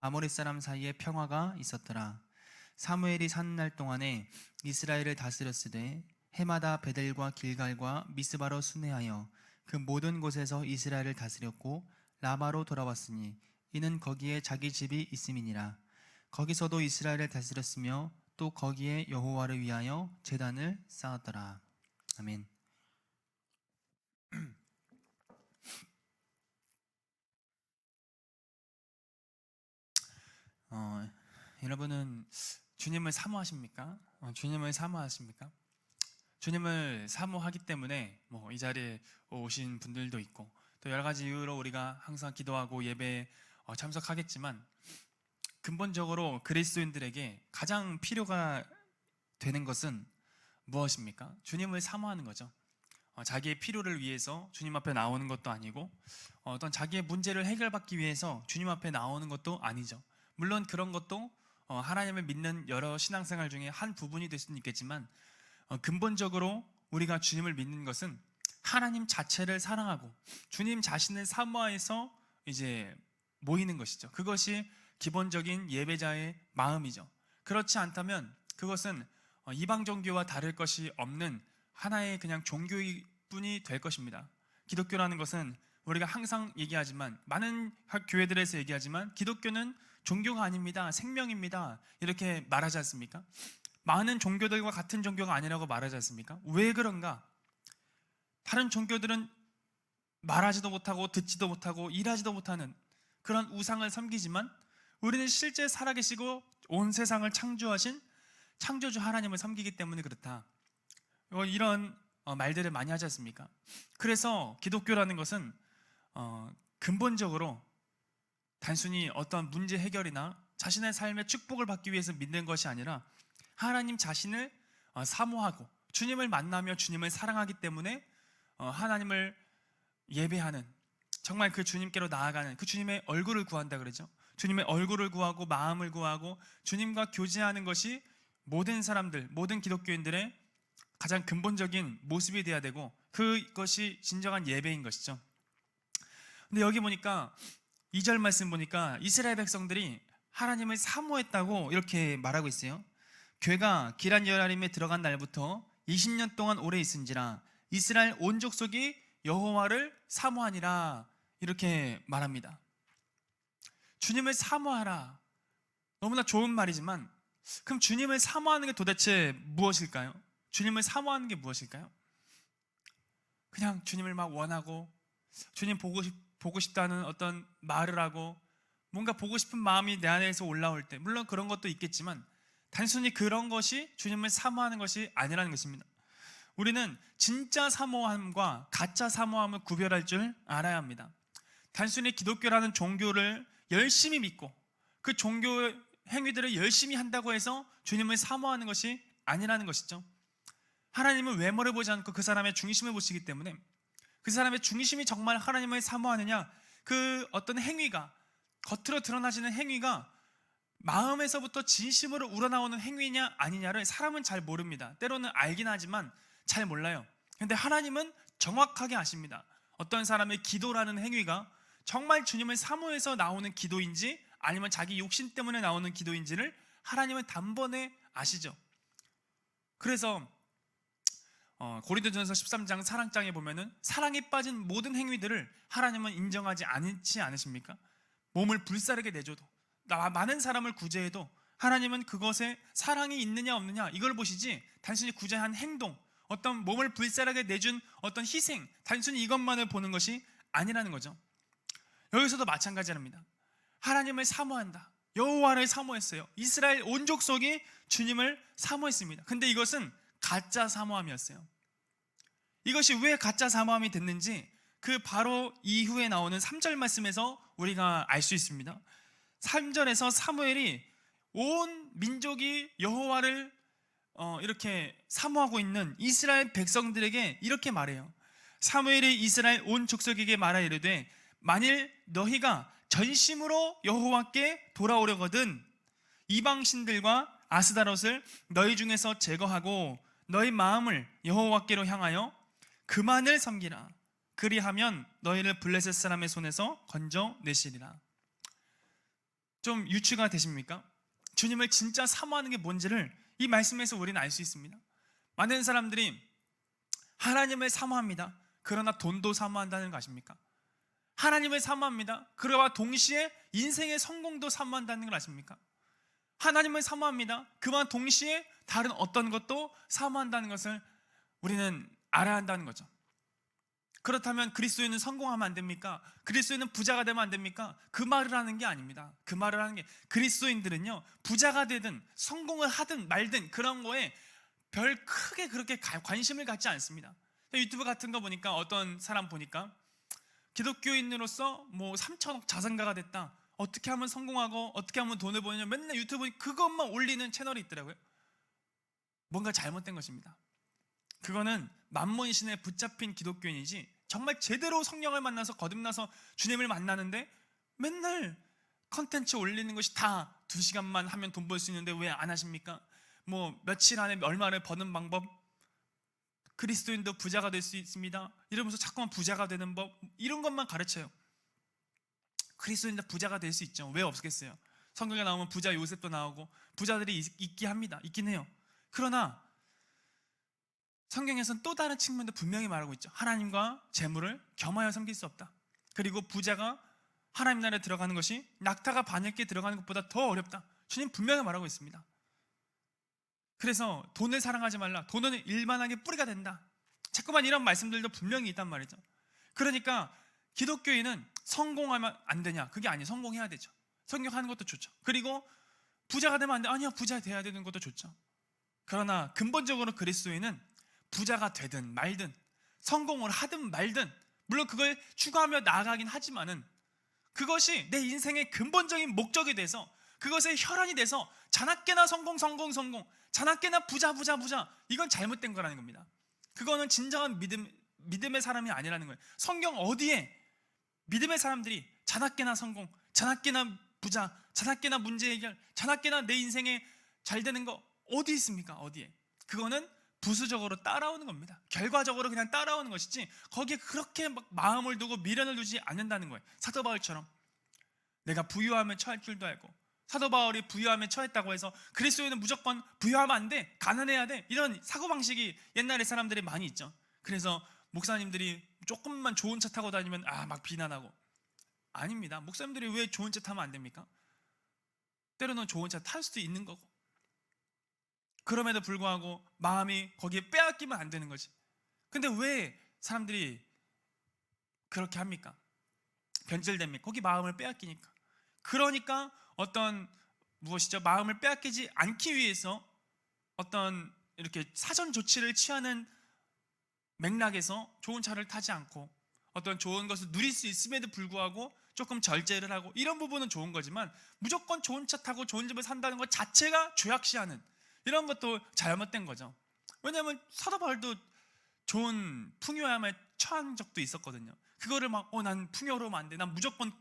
아모리 사람 사이에 평화가 있었더라. 사무엘이 사는 날 동안에 이스라엘을 다스렸으되 해마다 베델과 길갈과 미스바로 순회하여 그 모든 곳에서 이스라엘을 다스렸고 라마로 돌아왔으니 이는 거기에 자기 집이 있음이니라. 거기서도 이스라엘을 다스렸으며 또 거기에 여호와를 위하여 제단을 쌓았더라. 아멘. 여러분은 주님을 사모하십니까? 주님을 사모하십니까? 주님을 사모하기 때문에 이 자리에 오신 분들도 있고 또 여러 가지 이유로 우리가 항상 기도하고 예배에 참석하겠지만 근본적으로 그리스도인들에게 가장 필요가 되는 것은 무엇입니까? 주님을 사모하는 거죠. 자기의 필요를 위해서 주님 앞에 나오는 것도 아니고 어떤 자기의 문제를 해결받기 위해서 주님 앞에 나오는 것도 아니죠. 물론 그런 것도 하나님을 믿는 여러 신앙생활 중에 한 부분이 될 수는 있겠지만 근본적으로 우리가 주님을 믿는 것은 하나님 자체를 사랑하고 주님 자신을 사모해서 이제 모이는 것이죠. 그것이 기본적인 예배자의 마음이죠. 그렇지 않다면 그것은 이방 종교와 다를 것이 없는 하나의 그냥 종교일 뿐이 될 것입니다. 기독교라는 것은 우리가 항상 얘기하지만 많은 교회들에서 얘기하지만 기독교는 종교가 아닙니다. 생명입니다. 이렇게 말하지 않습니까? 많은 종교들과 같은 종교가 아니라고 말하지 않습니까? 왜 그런가? 다른 종교들은 말하지도 못하고 듣지도 못하고 일하지도 못하는 그런 우상을 섬기지만 우리는 실제 살아계시고 온 세상을 창조하신 창조주 하나님을 섬기기 때문에 그렇다. 이런 말들을 많이 하지 않습니까? 그래서 기독교라는 것은 근본적으로 단순히 어떤 문제 해결이나 자신의 삶의 축복을 받기 위해서 믿는 것이 아니라 하나님 자신을 사모하고 주님을 만나며 주님을 사랑하기 때문에 하나님을 예배하는, 정말 그 주님께로 나아가는, 그 주님의 얼굴을 구한다 그러죠. 주님의 얼굴을 구하고 마음을 구하고 주님과 교제하는 것이 모든 사람들, 모든 기독교인들의 가장 근본적인 모습이 되어야 되고 그것이 진정한 예배인 것이죠. 근데 여기 보니까 2절 말씀 보니까 이스라엘 백성들이 하나님을 사모했다고 이렇게 말하고 있어요. 괴가 기란 여라림에 들어간 날부터 20년 동안 오래 있은지라 이스라엘 온 족속이 여호와를 사모하니라 이렇게 말합니다. 주님을 사모하라. 너무나 좋은 말이지만 그럼 주님을 사모하는 게 도대체 무엇일까요? 주님을 사모하는 게 무엇일까요? 그냥 주님을 막 원하고 주님 보고 싶다는 어떤 말을 하고 뭔가 보고 싶은 마음이 내 안에서 올라올 때, 물론 그런 것도 있겠지만 단순히 그런 것이 주님을 사모하는 것이 아니라는 것입니다. 우리는 진짜 사모함과 가짜 사모함을 구별할 줄 알아야 합니다. 단순히 기독교라는 종교를 열심히 믿고 그 종교 행위들을 열심히 한다고 해서 주님을 사모하는 것이 아니라는 것이죠. 하나님은 외모를 보지 않고 그 사람의 중심을 보시기 때문에 그 사람의 중심이 정말 하나님을 사모하느냐, 그 어떤 행위가, 겉으로 드러나지는 행위가 마음에서부터 진심으로 우러나오는 행위냐 아니냐를 사람은 잘 모릅니다. 때로는 알긴 하지만 잘 몰라요. 근데 하나님은 정확하게 아십니다. 어떤 사람의 기도라는 행위가 정말 주님을 사모해서 나오는 기도인지 아니면 자기 욕심 때문에 나오는 기도인지를 하나님은 단번에 아시죠. 그래서 고린도전서 13장 사랑장에 보면은 사랑에 빠진 모든 행위들을 하나님은 인정하지 않지 않으십니까? 몸을 불사르게 내줘도, 많은 사람을 구제해도 하나님은 그것에 사랑이 있느냐 없느냐 이걸 보시지 단순히 구제한 행동, 어떤 몸을 불사르게 내준 어떤 희생, 단순히 이것만을 보는 것이 아니라는 거죠. 여기서도 마찬가지랍니다. 하나님을 사모한다. 여호와를 사모했어요. 이스라엘 온 족속이 주님을 사모했습니다. 근데 이것은 가짜 사모함이었어요. 이것이 왜 가짜 사모함이 됐는지 그 바로 이후에 나오는 3절 말씀에서 우리가 알 수 있습니다. 3절에서 사무엘이 온 민족이 여호와를 이렇게 사모하고 있는 이스라엘 백성들에게 이렇게 말해요. 사무엘이 이스라엘 온 족속에게 말하 이르되 만일 너희가 전심으로 여호와께 돌아오려거든 이방 신들과 아스다롯을 너희 중에서 제거하고 너희 마음을 여호와께로 향하여 그만을 섬기라. 그리하면 너희를 블레셋 사람의 손에서 건져내시리라. 좀 유추가 되십니까? 주님을 진짜 사모하는 게 뭔지를 이 말씀에서 우리는 알 수 있습니다. 많은 사람들이 하나님을 사모합니다. 그러나 돈도 사모한다는 거 아십니까? 하나님을 사모합니다. 그와 동시에 인생의 성공도 사모한다는 걸 아십니까? 하나님을 사모합니다. 그와 동시에 다른 어떤 것도 사모한다는 것을 우리는 알아야 한다는 거죠. 그렇다면 그리스도인은 성공하면 안 됩니까? 그리스도인은 부자가 되면 안 됩니까? 그 말을 하는 게 아닙니다. 그 말을 하는 게, 그리스도인들은요, 부자가 되든 성공을 하든 말든 그런 거에 별 크게 그렇게 관심을 갖지 않습니다. 유튜브 같은 거 보니까 어떤 사람 보니까 기독교인으로서 뭐 3천억 자산가가 됐다, 어떻게 하면 성공하고 어떻게 하면 돈을 버느냐, 맨날 유튜브 그것만 올리는 채널이 있더라고요. 뭔가 잘못된 것입니다. 그거는 만몬신에 붙잡힌 기독교인이지, 정말 제대로 성령을 만나서 거듭나서 주님을 만나는데 맨날 컨텐츠 올리는 것이 다 2시간만 하면 돈 벌 수 있는데 왜 안 하십니까? 뭐 며칠 안에 얼마를 버는 방법, 그리스도인도 부자가 될 수 있습니다 이러면서 자꾸만 부자가 되는 법, 이런 것만 가르쳐요. 그리스도인도 부자가 될 수 있죠. 왜 없겠어요? 성경에 나오면 부자 요셉도 나오고 부자들이 있긴 해요. 그러나 성경에서는 또 다른 측면도 분명히 말하고 있죠. 하나님과 재물을 겸하여 섬길 수 없다. 그리고 부자가 하나님 나라에 들어가는 것이 낙타가 바늘기에 들어가는 것보다 더 어렵다. 주님 분명히 말하고 있습니다. 그래서 돈을 사랑하지 말라. 돈은 일만하게 뿌리가 된다. 자꾸만 이런 말씀들도 분명히 있단 말이죠. 그러니까 기독교인은 성공하면 안 되냐? 그게 아니에요. 성공해야 되죠. 성공하는 것도 좋죠. 그리고 부자가 되면 안 돼. 아니야, 부자 돼야 되는 것도 좋죠. 그러나 근본적으로 그리스도인은 부자가 되든 말든 성공을 하든 말든, 물론 그걸 추구하며 나아가긴 하지만은 그것이 내 인생의 근본적인 목적이 돼서, 그것의 혈안이 돼서 자나깨나 성공, 자나깨나 부자, 이건 잘못된 거라는 겁니다. 그거는 진정한 믿음의 사람이 아니라는 거예요. 성경 어디에 믿음의 사람들이 자나깨나 성공, 자나깨나 부자, 자나깨나 문제 해결, 자나깨나 내 인생에 잘 되는 거 어디 있습니까? 어디에? 그거는 부수적으로 따라오는 겁니다. 결과적으로 그냥 따라오는 것이지 거기에 그렇게 막 마음을 두고 미련을 두지 않는다는 거예요. 사도 바울처럼 내가 부유함에 처할 줄도 알고, 사도 바울이 부유함에 처했다고 해서 그리스도인은 무조건 부유하면 안 돼, 가난해야 돼, 이런 사고방식이 옛날에 사람들이 많이 있죠. 그래서 목사님들이 조금만 좋은 차 타고 다니면 막 비난하고. 아닙니다. 목사님들이 왜 좋은 차 타면 안 됩니까? 때로는 좋은 차 탈 수도 있는 거고. 그럼에도 불구하고 마음이 거기에 빼앗기면 안 되는 거지. 근데 왜 사람들이 그렇게 합니까? 변질됩니까? 거기 마음을 빼앗기니까. 그러니까 어떤 무엇이죠? 마음을 빼앗기지 않기 위해서 어떤 이렇게 사전 조치를 취하는 맥락에서 좋은 차를 타지 않고 어떤 좋은 것을 누릴 수 있음에도 불구하고 조금 절제를 하고, 이런 부분은 좋은 거지만 무조건 좋은 차 타고 좋은 집을 산다는 것 자체가 죄악시하는 이런 것도 잘못된 거죠. 왜냐하면 사도 바울도 좋은 풍요함에 처한 적도 있었거든요. 그거를 막 난 풍요로우면 안 돼, 난 무조건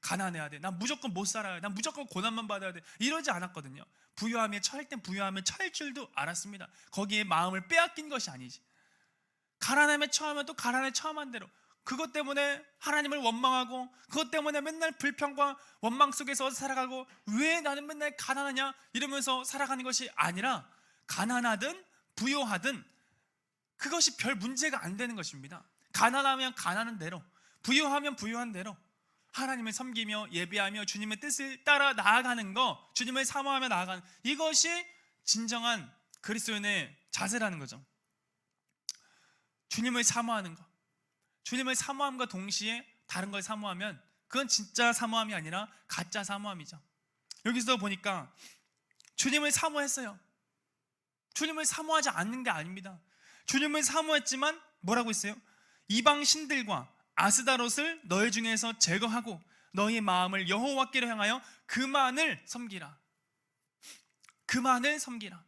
가난해야 돼, 난 무조건 못 살아야 돼, 난 무조건 고난만 받아야 돼, 이러지 않았거든요. 부유함에 처할 땐 부유함에 처할 줄도 알았습니다. 거기에 마음을 빼앗긴 것이 아니지. 가난함에 처하면 또 가난에 처함한 대로 그것 때문에 하나님을 원망하고, 그것 때문에 맨날 불평과 원망 속에서 살아가고, 왜 나는 맨날 가난하냐 이러면서 살아가는 것이 아니라, 가난하든 부유하든 그것이 별 문제가 안 되는 것입니다. 가난하면 가난한 대로, 부유하면 부유한 대로 하나님을 섬기며 예배하며 주님의 뜻을 따라 나아가는 거, 주님을 사모하며 나아가는, 이것이 진정한 그리스도인의 자세라는 거죠. 주님을 사모하는 거, 주님을 사모함과 동시에 다른 걸 사모하면 그건 진짜 사모함이 아니라 가짜 사모함이죠. 여기서 보니까 주님을 사모했어요. 주님을 사모하지 않는 게 아닙니다. 주님을 사모했지만 뭐라고 했어요? 이방 신들과 아스다롯을 너희 중에서 제거하고 너희 마음을 여호와께로 향하여 그만을 섬기라. 그만을 섬기라.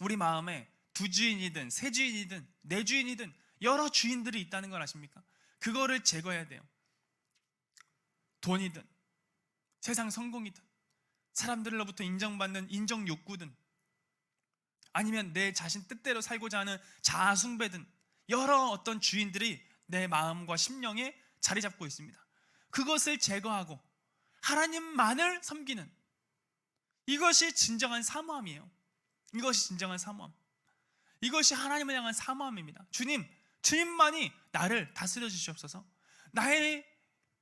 우리 마음에 두 주인이든 세 주인이든 네 주인이든 여러 주인들이 있다는 걸 아십니까? 그거를 제거해야 돼요. 돈이든 세상 성공이든 사람들로부터 인정받는 인정 욕구든 아니면 내 자신 뜻대로 살고자 하는 자아 숭배든 여러 어떤 주인들이 내 마음과 심령에 자리 잡고 있습니다. 그것을 제거하고 하나님만을 섬기는, 이것이 진정한 사모함이에요. 이것이 진정한 사모함. 이것이 하나님을 향한 사모함입니다. 주님만이 나를 다스려 주시옵소서. 나의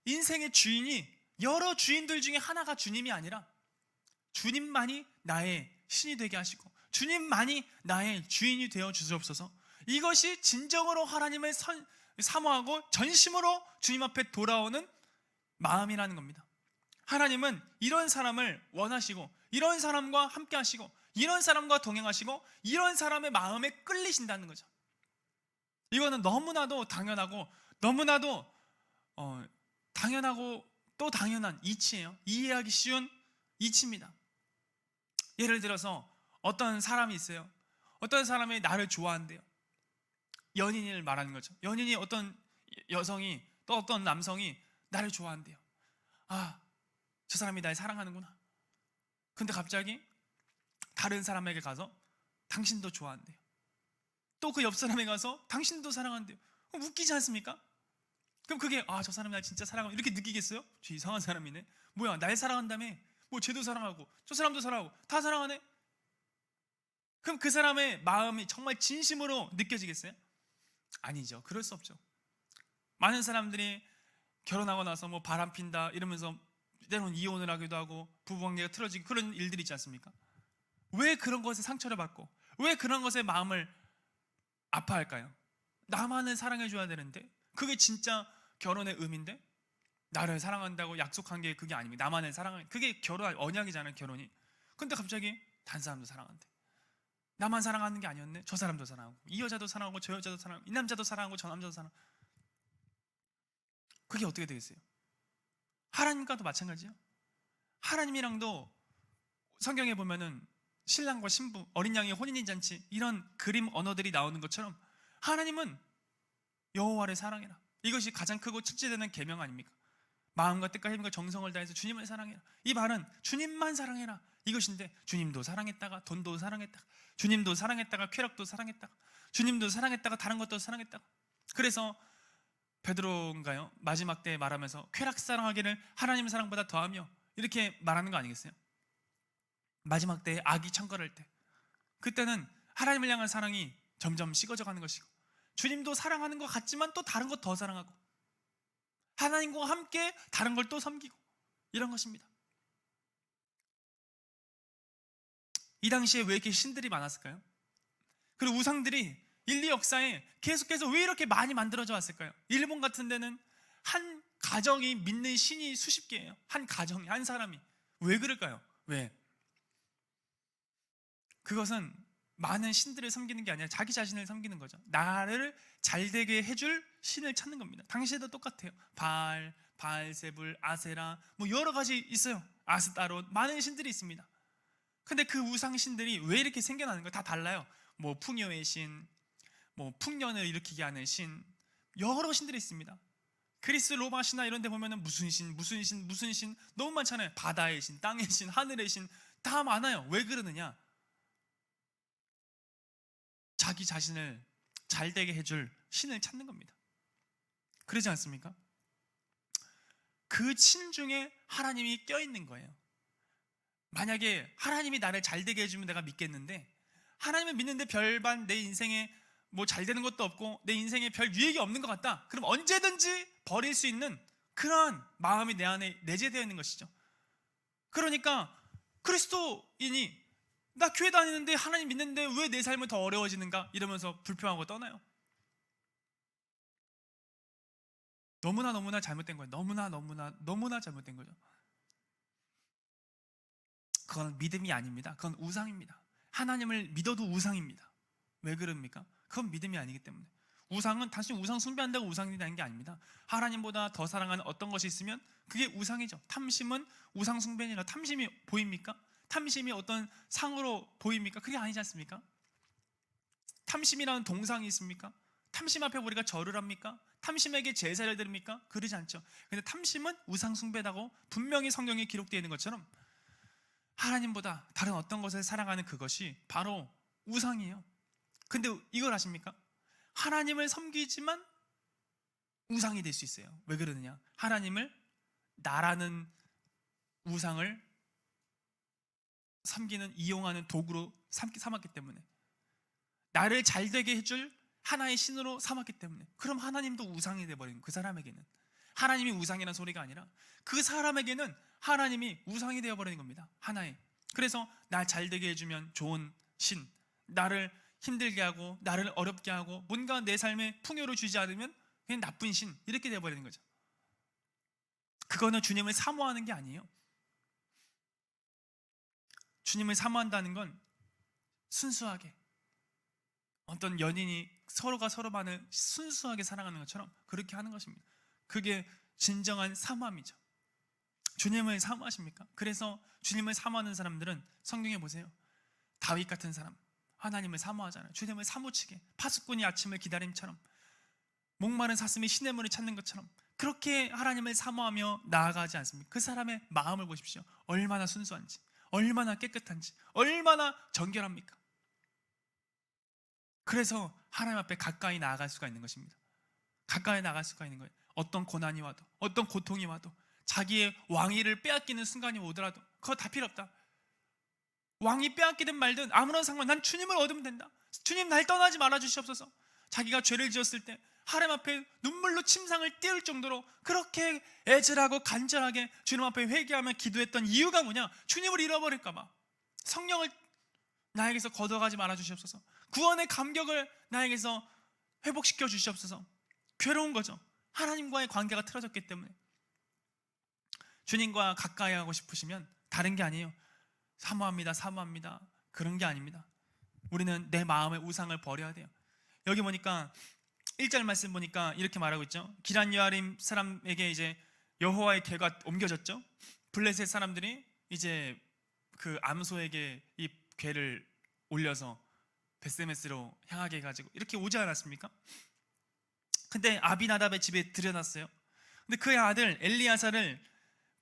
인생의 주인이 여러 주인들 중에 하나가 주님이 아니라 주님만이 나의 신이 되게 하시고 주님만이 나의 주인이 되어 주시옵소서. 이것이 진정으로 하나님을 사모하고 전심으로 주님 앞에 돌아오는 마음이라는 겁니다. 하나님은 이런 사람을 원하시고 이런 사람과 함께 하시고 이런 사람과 동행하시고 이런 사람의 마음에 끌리신다는 거죠. 이거는 너무나도 당연하고 너무나도 당연하고 또 당연한 이치예요. 이해하기 쉬운 이치입니다. 예를 들어서 어떤 사람이 있어요. 어떤 사람이 나를 좋아한대요. 연인을 말하는 거죠. 연인이 어떤 여성이 또 어떤 남성이 나를 좋아한대요. 아, 저 사람이 날 사랑하는구나. 근데 갑자기 다른 사람에게 가서 당신도 좋아한대요. 또 그 옆 사람에 가서 당신도 사랑한대요. 그럼 웃기지 않습니까? 그럼 그게 저 사람이 날 진짜 사랑하고 이렇게 느끼겠어요? 저 이상한 사람이네. 뭐야, 날 사랑한다며? 뭐 쟤도 사랑하고 저 사람도 사랑하고 다 사랑하네? 그럼 그 사람의 마음이 정말 진심으로 느껴지겠어요? 아니죠. 그럴 수 없죠. 많은 사람들이 결혼하고 나서 뭐 바람핀다 이러면서 때로는 이혼을 하기도 하고 부부관계가 틀어지고 그런 일들이 있지 않습니까? 왜 그런 것에 상처를 받고 왜 그런 것에 마음을 아파할까요? 나만을 사랑해줘야 되는데, 그게 진짜 결혼의 의미인데, 나를 사랑한다고 약속한 게 그게 아닙니다. 나만을 사랑하는, 그게 결혼 언약이잖아요, 결혼이. 근데 갑자기 다른 사람도 사랑한대. 나만 사랑하는 게 아니었네. 저 사람도 사랑하고 이 여자도 사랑하고 저 여자도 사랑하고 이 남자도 사랑하고 저 남자도 사랑하고. 그게 어떻게 되겠어요? 하나님과도 마찬가지예요. 하나님이랑도 성경에 보면은 신랑과 신부, 어린 양의 혼인잔치 이런 그림 언어들이 나오는 것처럼 하나님은 여호와를 사랑해라. 이것이 가장 크고 첫째 되는 계명 아닙니까? 마음과 뜻과 힘과 정성을 다해서 주님을 사랑해라. 이 말은 주님만 사랑해라 이것인데, 주님도 사랑했다가 돈도 사랑했다가 주님도 사랑했다가 쾌락도 사랑했다가 주님도 사랑했다가 다른 것도 사랑했다가. 그래서 베드로인가요? 마지막 때에 말하면서 쾌락 사랑하기를 하나님 사랑보다 더하며 이렇게 말하는 거 아니겠어요? 마지막 때에 악이 창궐할 때, 그때는 하나님을 향한 사랑이 점점 식어져 가는 것이고 주님도 사랑하는 것 같지만 또 다른 것 더 사랑하고 하나님과 함께 다른 걸 또 섬기고 이런 것입니다. 이 당시에 왜 이렇게 신들이 많았을까요? 그리고 우상들이 인류 역사에 계속해서 왜 이렇게 많이 만들어져 왔을까요? 일본 같은 데는 한 가정이 믿는 신이 수십 개예요. 한 가정이, 한 사람이. 왜 그럴까요? 왜? 그것은 많은 신들을 섬기는 게 아니라 자기 자신을 섬기는 거죠. 나를 잘되게 해줄 신을 찾는 겁니다. 당시에도 똑같아요. 바알세불, 아세라 뭐 여러 가지 있어요. 아스타롯, 많은 신들이 있습니다. 근데 그 우상 신들이 왜 이렇게 생겨나는 거예요? 다 달라요. 뭐 풍요의 신, 뭐 풍년을 일으키게 하는 신, 여러 신들이 있습니다. 그리스 로마 신화 이런 데 보면은 무슨 신 너무 많잖아요. 바다의 신, 땅의 신, 하늘의 신 다 많아요. 왜 그러느냐? 자기 자신을 잘되게 해줄 신을 찾는 겁니다. 그러지 않습니까? 그 신 중에 하나님이 껴있는 거예요. 만약에 하나님이 나를 잘되게 해주면 내가 믿겠는데, 하나님을 믿는데 별반 내 인생에 뭐 잘되는 것도 없고 내 인생에 별 유익이 없는 것 같다, 그럼 언제든지 버릴 수 있는 그러한 마음이 내 안에 내재되어 있는 것이죠. 그러니까 그리스도인이 나 교회 다니는데 하나님 믿는데 왜 내 삶은 더 어려워지는가 이러면서 불평하고 떠나요. 너무나 잘못된 거예요. 너무나 잘못된 거죠. 그건 믿음이 아닙니다. 그건 우상입니다. 하나님을 믿어도 우상입니다. 왜 그럽니까? 그건 믿음이 아니기 때문에. 우상은 단순히 우상 숭배한다고 우상이 되는 게 아닙니다. 하나님보다 더 사랑하는 어떤 것이 있으면 그게 우상이죠. 탐심은 우상 숭배니라. 탐심이 보입니까? 탐심이 어떤 상으로 보입니까? 그게 아니지 않습니까? 탐심이라는 동상이 있습니까? 탐심 앞에 우리가 절을 합니까? 탐심에게 제사를 드립니까? 그러지 않죠. 근데 탐심은 우상 숭배라고 분명히 성경에 기록되어 있는 것처럼 하나님보다 다른 어떤 것을 사랑하는 그것이 바로 우상이에요. 근데 이걸 아십니까? 하나님을 섬기지만 우상이 될 수 있어요. 왜 그러느냐? 하나님을 나라는 우상을 섬기는, 이용하는 도구로 삼았기 때문에, 나를 잘되게 해줄 하나의 신으로 삼았기 때문에, 그럼 하나님도 우상이 돼버린 그 사람에게는, 하나님이 우상이라는 소리가 아니라 그 사람에게는 하나님이 우상이 되어버리는 겁니다. 하나의. 그래서 날 잘되게 해주면 좋은 신, 나를 힘들게 하고 나를 어렵게 하고 뭔가 내 삶에 풍요를 주지 않으면 그냥 나쁜 신, 이렇게 되어버리는 거죠. 그거는 주님을 사모하는 게 아니에요. 주님을 사모한다는 건 순수하게, 어떤 연인이 서로가 서로만을 순수하게 사랑하는 것처럼 그렇게 하는 것입니다. 그게 진정한 사모함이죠. 주님을 사모하십니까? 그래서 주님을 사모하는 사람들은 성경에 보세요. 다윗 같은 사람, 하나님을 사모하잖아요. 주님을 사무치게, 파수꾼이 아침을 기다림처럼, 목마른 사슴이 시냇물을 찾는 것처럼 그렇게 하나님을 사모하며 나아가지 않습니까? 그 사람의 마음을 보십시오. 얼마나 순수한지, 얼마나 깨끗한지, 얼마나 정결합니까? 그래서 하나님 앞에 가까이 나아갈 수가 있는 것입니다. 가까이 나아갈 수가 있는 거예요. 어떤 고난이 와도, 어떤 고통이 와도, 자기의 왕위를 빼앗기는 순간이 오더라도 그거 다 필요 없다. 왕이 빼앗기든 말든 아무런 상관, 난 주님을 얻으면 된다. 주님 날 떠나지 말아 주시옵소서. 자기가 죄를 지었을 때 하나님 앞에 눈물로 침상을 띄울 정도로 그렇게 애절하고 간절하게 주님 앞에 회개하며 기도했던 이유가 뭐냐? 주님을 잃어버릴까 봐. 성령을 나에게서 걷어가지 말아 주시옵소서. 구원의 감격을 나에게서 회복시켜 주시옵소서. 괴로운 거죠. 하나님과의 관계가 틀어졌기 때문에. 주님과 가까이 하고 싶으시면 다른 게 아니에요. 사모합니다, 사모합니다, 그런 게 아닙니다. 우리는 내 마음의 우상을 버려야 돼요. 여기 보니까 1절 말씀 보니까 이렇게 말하고 있죠. 기란 여아림 사람에게 이제 여호와의 궤가 옮겨졌죠. 블레셋 사람들이 이제 그 암소에게 이 궤를 올려서 베스메스로 향하게 해가지고 이렇게 오지 않았습니까? 근데 아비나답의 집에 들여놨어요. 근데 그의 아들 엘리야사를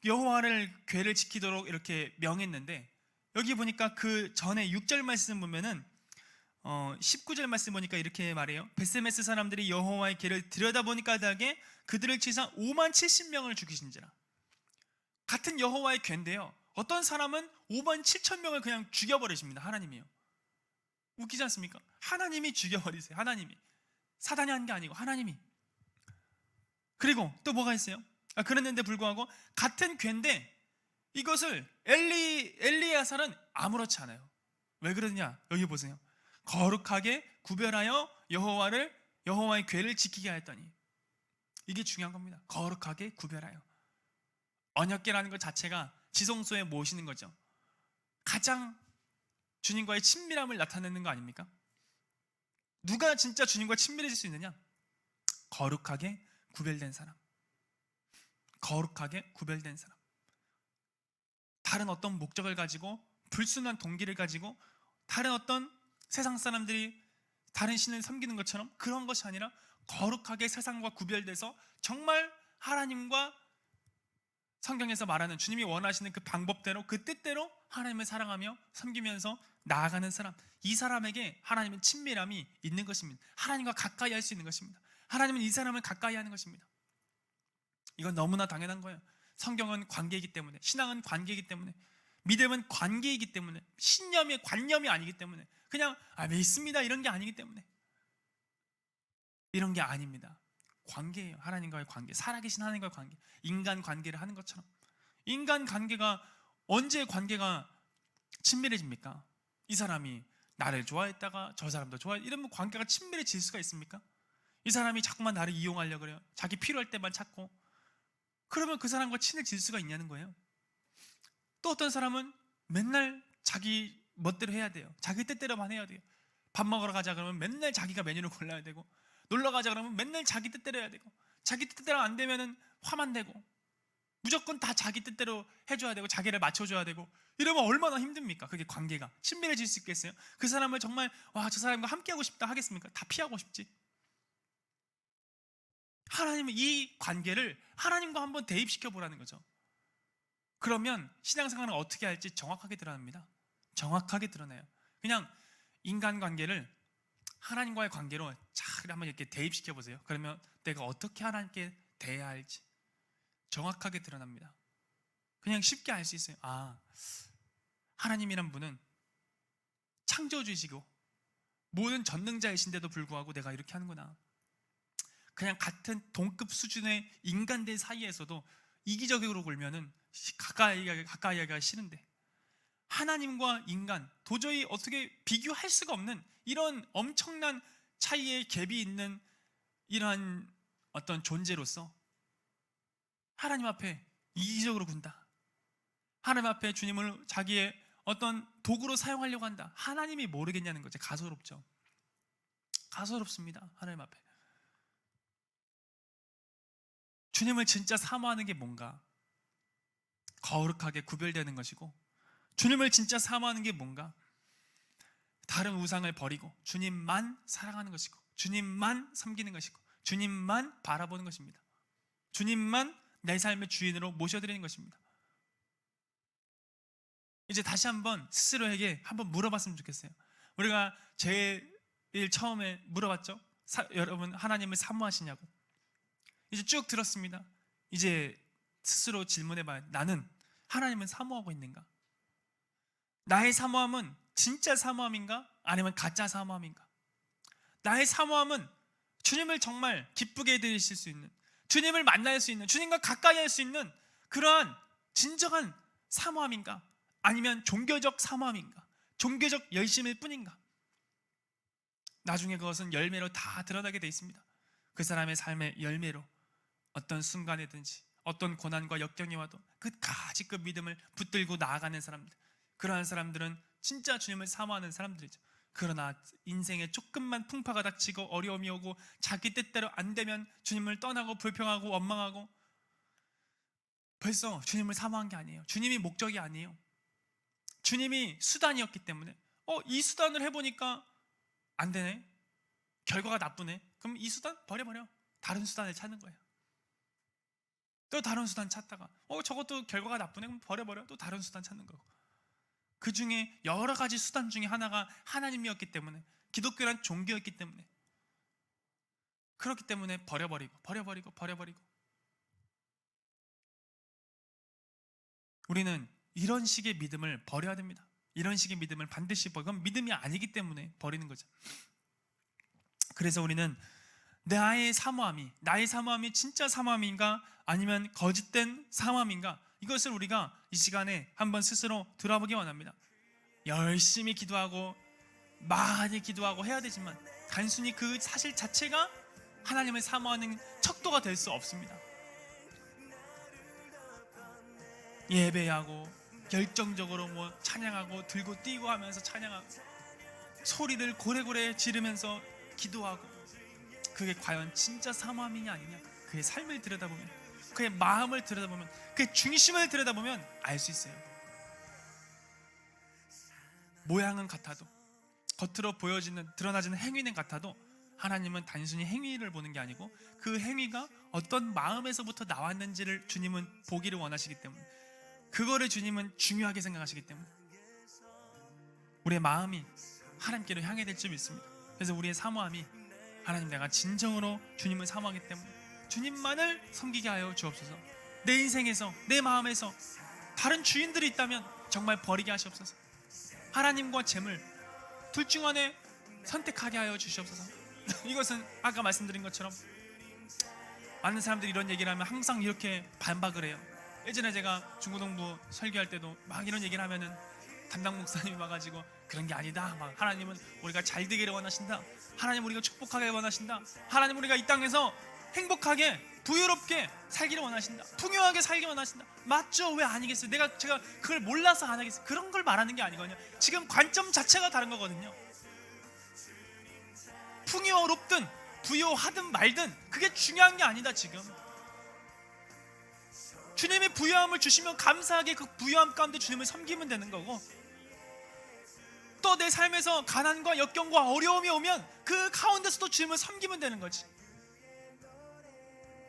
여호와를 궤를 지키도록 이렇게 명했는데, 여기 보니까 그 전에 6절 말씀 보면은 19절 말씀 보니까 이렇게 말해요. 베스메스 사람들이 여호와의 궤를 들여다보니까 하게 그들을 치사 5만 70명을 죽이신지라. 같은 여호와의 궤인데요, 어떤 사람은 5만 7천 명을 그냥 죽여버리십니다. 하나님이요. 웃기지 않습니까? 하나님이 죽여버리세요. 하나님이. 사단이 한 게 아니고 하나님이. 그리고 또 뭐가 있어요? 그랬는데 불구하고 같은 궤인데 이것을 엘리야살은 아무렇지 않아요. 왜 그러냐? 여기 보세요. 거룩하게 구별하여 여호와의 궤를 지키게 하였더니. 이게 중요한 겁니다. 거룩하게 구별하여. 언약궤라는 것 자체가 지성소에 모시는 거죠. 가장 주님과의 친밀함을 나타내는 거 아닙니까? 누가 진짜 주님과 친밀해질 수 있느냐? 거룩하게 구별된 사람. 거룩하게 구별된 사람. 다른 어떤 목적을 가지고, 불순한 동기를 가지고 다른 어떤 세상 사람들이 다른 신을 섬기는 것처럼 그런 것이 아니라 거룩하게 세상과 구별돼서 정말 하나님과 성경에서 말하는 주님이 원하시는 그 방법대로, 그 뜻대로 하나님을 사랑하며 섬기면서 나아가는 사람, 이 사람에게 하나님은 친밀함이 있는 것입니다. 하나님과 가까이 할 수 있는 것입니다. 하나님은 이 사람을 가까이 하는 것입니다. 이건 너무나 당연한 거예요. 성경은 관계이기 때문에, 신앙은 관계이기 때문에, 믿음은 관계이기 때문에, 신념이 관념이 아니기 때문에, 그냥 믿습니다 이런 게 아니기 때문에. 이런 게 아닙니다. 관계예요. 하나님과의 관계, 살아계신 하나님과의 관계. 인간 관계를 하는 것처럼. 인간 관계가 언제 관계가 친밀해집니까? 이 사람이 나를 좋아했다가 저 사람도 좋아해, 이러면 관계가 친밀해질 수가 있습니까? 이 사람이 자꾸만 나를 이용하려고 그래요. 자기 필요할 때만 찾고. 그러면 그 사람과 친해질 수가 있냐는 거예요. 또 어떤 사람은 맨날 자기 멋대로 해야 돼요. 자기 뜻대로만 해야 돼요. 밥 먹으러 가자 그러면 맨날 자기가 메뉴를 골라야 되고, 놀러 가자 그러면 맨날 자기 뜻대로 해야 되고, 자기 뜻대로 안 되면은 화만 내고, 무조건 다 자기 뜻대로 해줘야 되고, 자기를 맞춰줘야 되고, 이러면 얼마나 힘듭니까? 그게 관계가 친밀해질 수 있겠어요? 그 사람을 정말 저 사람과 함께하고 싶다 하겠습니까? 다 피하고 싶지. 하나님은 이 관계를 하나님과 한번 대입시켜 보라는 거죠. 그러면 신앙생활은 어떻게 할지 정확하게 드러납니다. 정확하게 드러나요. 그냥 인간관계를 하나님과의 관계로 잘 한번 이렇게 대입시켜 보세요. 그러면 내가 어떻게 하나님께 대해야 할지 정확하게 드러납니다. 그냥 쉽게 알 수 있어요. 아, 하나님이란 분은 창조주이시고 모든 전능자이신데도 불구하고 내가 이렇게 하는구나. 그냥 같은 동급 수준의 인간들 사이에서도 이기적으로 굴면은 가까이 하기가 싫은데, 하나님과 인간 도저히 어떻게 비교할 수가 없는 이런 엄청난 차이의 갭이 있는 이러한 어떤 존재로서 하나님 앞에 이기적으로 군다. 하나님 앞에 주님을 자기의 어떤 도구로 사용하려고 한다. 하나님이 모르겠냐는 거죠. 가소롭죠. 가소롭습니다. 하나님 앞에. 주님을 진짜 사모하는 게 뭔가? 거룩하게 구별되는 것이고, 주님을 진짜 사모하는 게 뭔가? 다른 우상을 버리고 주님만 사랑하는 것이고, 주님만 섬기는 것이고, 주님만 바라보는 것입니다. 주님만 내 삶의 주인으로 모셔드리는 것입니다. 이제 다시 한번 스스로에게 한번 물어봤으면 좋겠어요. 우리가 제일 처음에 물어봤죠? 여러분 하나님을 사모하시냐고. 이제 쭉 들었습니다. 이제 스스로 질문해봐요. 나는 하나님을 사모하고 있는가? 나의 사모함은 진짜 사모함인가? 아니면 가짜 사모함인가? 나의 사모함은 주님을 정말 기쁘게 해드리실 수 있는, 주님을 만날 수 있는, 주님과 가까이 할 수 있는 그러한 진정한 사모함인가? 아니면 종교적 사모함인가? 종교적 열심일 뿐인가? 나중에 그것은 열매로 다 드러나게 돼 있습니다. 그 사람의 삶의 열매로 어떤 순간이든지 어떤 고난과 역경이 와도 끝까지 그 믿음을 붙들고 나아가는 사람들, 그러한 사람들은 진짜 주님을 사모하는 사람들이죠. 그러나 인생에 조금만 풍파가 닥치고 어려움이 오고 자기 뜻대로 안 되면 주님을 떠나고 불평하고 원망하고, 벌써 주님을 사모한 게 아니에요. 주님이 목적이 아니에요. 주님이 수단이었기 때문에 이 수단을 해보니까 안 되네, 결과가 나쁘네, 그럼 이 수단 버려버려. 다른 수단을 찾는 거예요. 또 다른 수단 찾다가 저것도 결과가 나쁘네, 그럼 버려버려. 또 다른 수단 찾는 거고. 그 중에 여러 가지 수단 중에 하나가 하나님이었기 때문에, 기독교란 종교였기 때문에, 그렇기 때문에 버려버리고 우리는 이런 식의 믿음을 버려야 됩니다. 이런 식의 믿음을 반드시 그건 믿음이 아니기 때문에 버리는 거죠. 그래서 우리는 나의 사모함이 진짜 사모함인가 아니면 거짓된 사모함인가, 이것을 우리가 이 시간에 한번 스스로 돌아보기 원합니다. 열심히 기도하고 많이 기도하고 해야 되지만 단순히 그 사실 자체가 하나님을 사모하는 척도가 될 수 없습니다. 예배하고 열정적으로 찬양하고 들고 뛰고 하면서 찬양하고 소리를 고래고래 지르면서 기도하고, 그게 과연 진짜 사모함이냐 아니냐, 그의 삶을 들여다보면, 그의 마음을 들여다보면, 그의 중심을 들여다보면 알 수 있어요. 모양은 같아도, 겉으로 드러나지는 행위는 같아도 하나님은 단순히 행위를 보는 게 아니고 그 행위가 어떤 마음에서부터 나왔는지를 주님은 보기를 원하시기 때문에, 그거를 주님은 중요하게 생각하시기 때문에 우리의 마음이 하나님께로 향해 될 줄 믿습니다. 그래서 우리의 사모함이, 하나님 내가 진정으로 주님을 사모하기 때문에 주님만을 섬기게 하여 주옵소서. 내 인생에서, 내 마음에서 다른 주인들이 있다면 정말 버리게 하시옵소서. 하나님과 재물 둘 중 하나에 선택하게 하여 주시옵소서. 이것은 아까 말씀드린 것처럼 많은 사람들이 이런 얘기를 하면 항상 이렇게 반박을 해요. 예전에 제가 중고등부 설교할 때도 막 이런 얘기를 하면은 담당 목사님이 와가지고 그런 게 아니다, 막 하나님은 우리가 잘 되기를 원하신다, 하나님 우리가 축복하게 원하신다, 하나님 우리가 이 땅에서 행복하게 부유롭게 살기를 원하신다, 풍요하게 살기 원하신다. 맞죠? 왜 아니겠어요? 제가 그걸 몰라서 안 하겠어요? 그런 걸 말하는 게 아니거든요. 지금 관점 자체가 다른 거거든요. 풍요롭든 부유하든 말든 그게 중요한 게 아니다. 지금 주님이 부유함을 주시면 감사하게 그 부유함 가운데 주님을 섬기면 되는 거고, 또 내 삶에서 가난과 역경과 어려움이 오면 그 가운데서도 주님을 섬기면 되는 거지.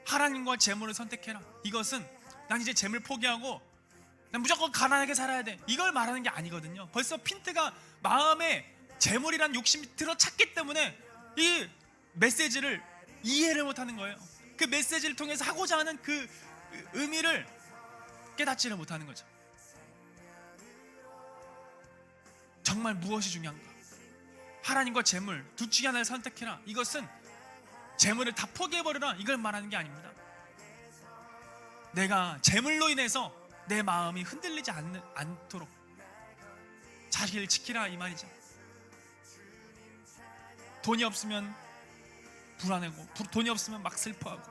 하나님과 재물을 선택해라, 이것은 난 이제 재물 포기하고 난 무조건 가난하게 살아야 돼, 이걸 말하는 게 아니거든요. 벌써 핀트가 마음에 재물이란 욕심이 들어찼기 때문에 이 메시지를 이해를 못하는 거예요. 그 메시지를 통해서 하고자 하는 그 의미를 깨닫지를 못하는 거죠. 정말 무엇이 중요한가? 하나님과 재물 둘 중에 하나를 선택해라. 이것은 재물을 다 포기해버려라 이걸 말하는 게 아닙니다. 내가 재물로 인해서 내 마음이 흔들리지 않도록 자기를 지키라 이 말이죠. 돈이 없으면 불안하고, 돈이 없으면 막 슬퍼하고,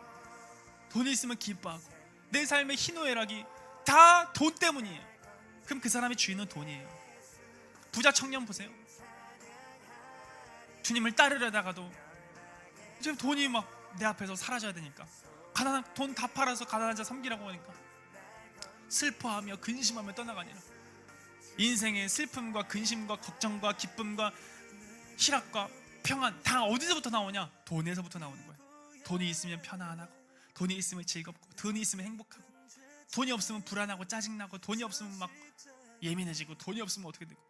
돈이 있으면 기뻐하고, 내 삶의 희노애락이 다 돈 때문이에요. 그럼 그 사람의 주인은 돈이에요. 부자 청년 보세요. 주님을 따르려다가도 지금 돈이 막 내 앞에서 사라져야 되니까, 돈 다 팔아서 가난한 자 섬기라고 하니까 슬퍼하며 근심하며 떠나가니라. 인생의 슬픔과 근심과 걱정과 기쁨과 희락과 평안 다 어디서부터 나오냐? 돈에서부터 나오는 거예요. 돈이 있으면 편안하고, 돈이 있으면 즐겁고, 돈이 있으면 행복하고, 돈이 없으면 불안하고 짜증나고, 돈이 없으면 막 예민해지고, 돈이 없으면 어떻게 되고.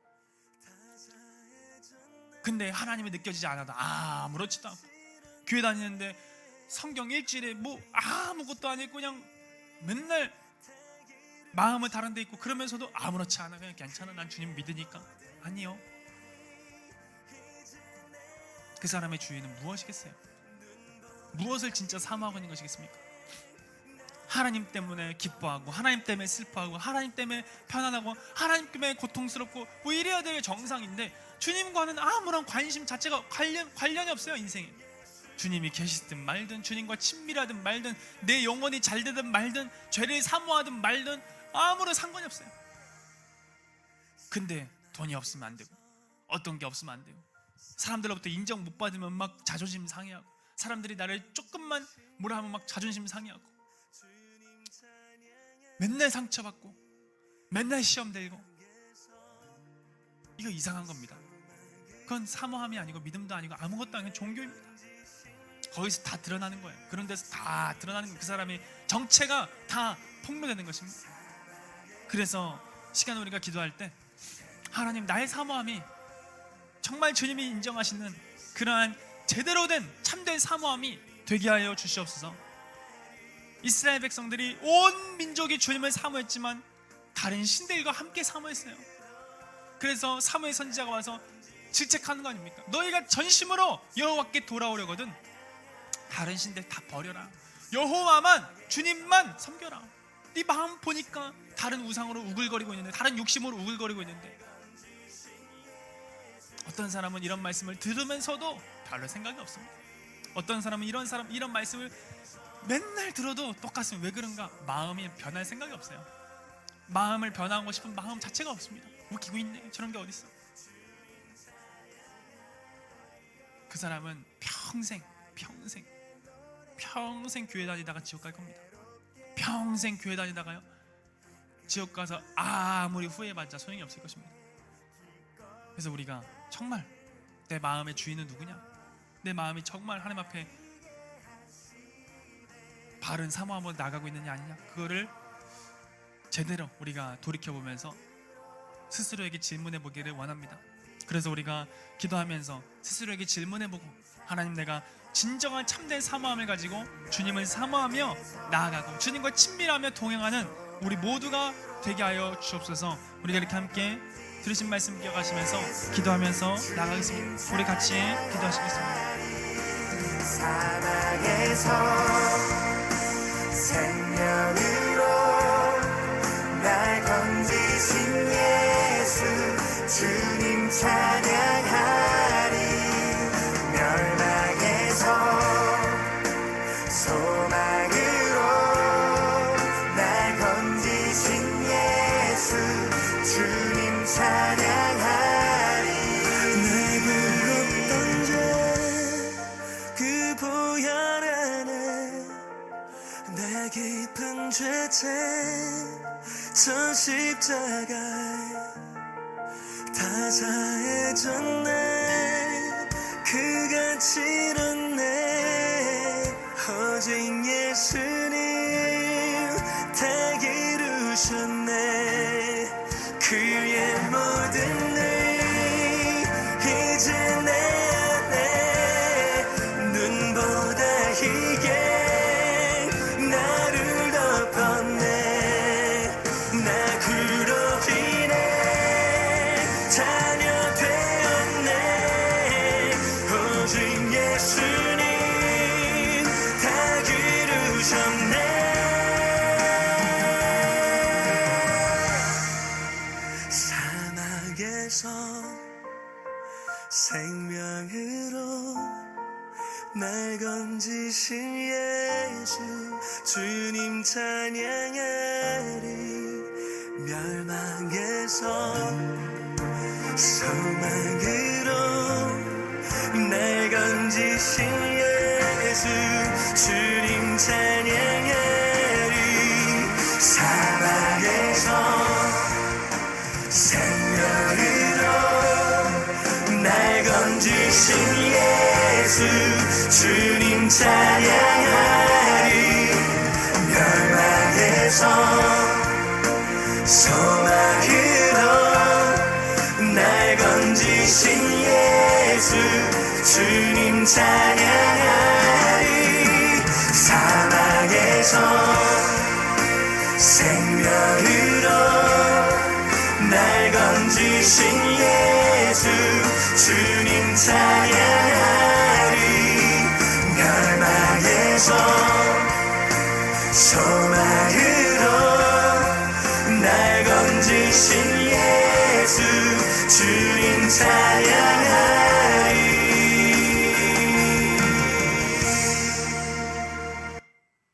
근데 하나님이 느껴지지 않아도 아무렇지도 않고, 교회 다니는데 성경 일주일에 뭐 아무것도 안 읽고 그냥 맨날 마음은 다른 데 있고, 그러면서도 아무렇지 않아. 그냥 괜찮아, 난 주님 믿으니까. 아니요. 그 사람의 주인은 무엇이겠어요? 무엇을 진짜 사모하고 있는 것이겠습니까? 하나님 때문에 기뻐하고, 하나님 때문에 슬퍼하고, 하나님 때문에 편안하고, 하나님 때문에 고통스럽고, 뭐 이래야 될 정상인데 주님과는 아무런 관심 자체가 관련이 없어요. 인생에 주님이 계시든 말든, 주님과 친밀하든 말든, 내 영혼이 잘 되든 말든, 죄를 사모하든 말든 아무런 상관이 없어요. 근데 돈이 없으면 안 되고, 어떤 게 없으면 안 되고, 사람들로부터 인정 못 받으면 막 자존심 상해하고, 사람들이 나를 조금만 뭐라 하면 막 자존심 상해하고, 맨날 상처받고, 맨날 시험 들고, 이거 이상한 겁니다. 그건 사모함이 아니고 믿음도 아니고 아무것도 아니고 종교입니다. 거기서 다 드러나는 거예요. 그런 데서 다 드러나는 거예요. 그 사람의 정체가 다 폭로되는 것입니다. 그래서 시간 우리가 기도할 때, 하나님, 나의 사모함이 정말 주님이 인정하시는 그러한 제대로 된 참된 사모함이 되게 하여 주시옵소서. 이스라엘 백성들이 온 민족이 주님을 사모했지만 다른 신들과 함께 사모했어요. 그래서 사무엘 선지자가 와서 질책하는 거 아닙니까? 너희가 전심으로 여호와께 돌아오려거든 다른 신들 다 버려라. 여호와만, 주님만 섬겨라. 네 마음 보니까 다른 우상으로 우글거리고 있는데, 다른 욕심으로 우글거리고 있는데. 어떤 사람은 이런 말씀을 들으면서도 별로 생각이 없습니다. 어떤 사람은 이런 말씀을 맨날 들어도 똑같으면 왜 그런가? 마음이 변할 생각이 없어요. 마음을 변화하고 싶은 마음 자체가 없습니다. 웃기고 있네, 저런 게 어딨어. 그 사람은 평생 교회 다니다가 지옥 갈 겁니다. 평생 교회 다니다가요, 지옥 가서 아무리 후회해봤자 소용이 없을 것입니다. 그래서 우리가 정말 내 마음의 주인은 누구냐? 내 마음이 정말 하나님 앞에 바른 사모함으로 나가고 있느냐 아니냐, 그거를 제대로 우리가 돌이켜보면서 스스로에게 질문해 보기를 원합니다. 그래서 우리가 기도하면서 스스로에게 질문해 보고, 하나님, 내가 진정한 참된 사모함을 가지고 주님을 사모하며 나아가고 주님과 친밀하며 동행하는 우리 모두가 되게 하여 주옵소서. 우리가 이렇게 함께 들으신 말씀 기억하시면서 기도하면서 나아가겠습니다. 우리 같이 기도하시겠습니다. 사막에서 생명으로 날 건지신 예수, 주님 찬양하리. 멸망에서 소망으로 날 건지신 예수, 주님 찬양하리. 내 불렀던 죄그 보혈 안에 내 깊은 죄책 저 십자가에 다 사해졌네. 그가 치렀네. 오직 예수님 다 이루셨네. 그의 모든 일 이제 내 안에 눈보다 희게 나를 덮었네. 사막에서 생명으로 날 건지신 예수 주님 찬양하리. 멸망에서 소망으로 날 건지신 예수 주님 찬양하리. 사막에서 생명으로 날 건지신 예수 주님 찬양하리. 멸망에서 소망으로 날 건지신 예수 주님 찬양하리. 사막에서 생명으로 날 건지신 예수 주님 찬양하리. 멸망에서 소망으로 날 건지신 예수 주님 찬양하리.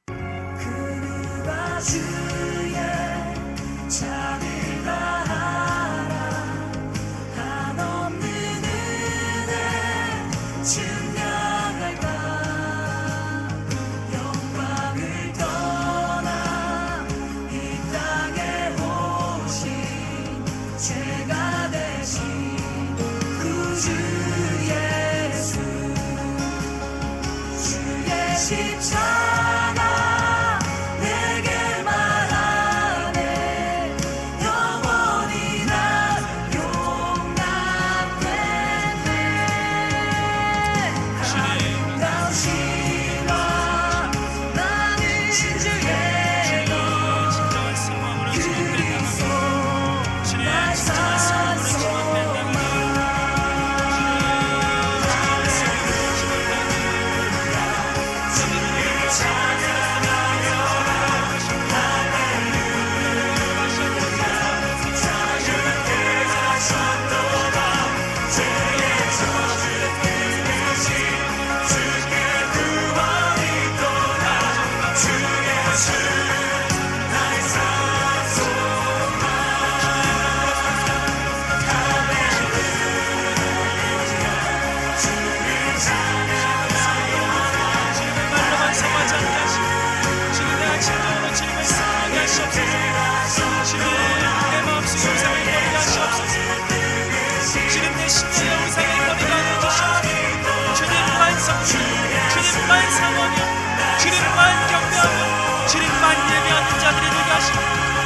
그 누가 주의 자비를 다하라. 한없는 은혜 증명할까. 영광을 떠나 이 땅에 오신 죄가 되신 구주 예수. 주의 십자가 내게 말하네. 영원히 난 용납됐네. 아름다우신 것 나는 주의 것 그리스도 날 산소만. 주님만 상원하며 주님만 경배하며 주님만 예배하는 자들이 되게 하시고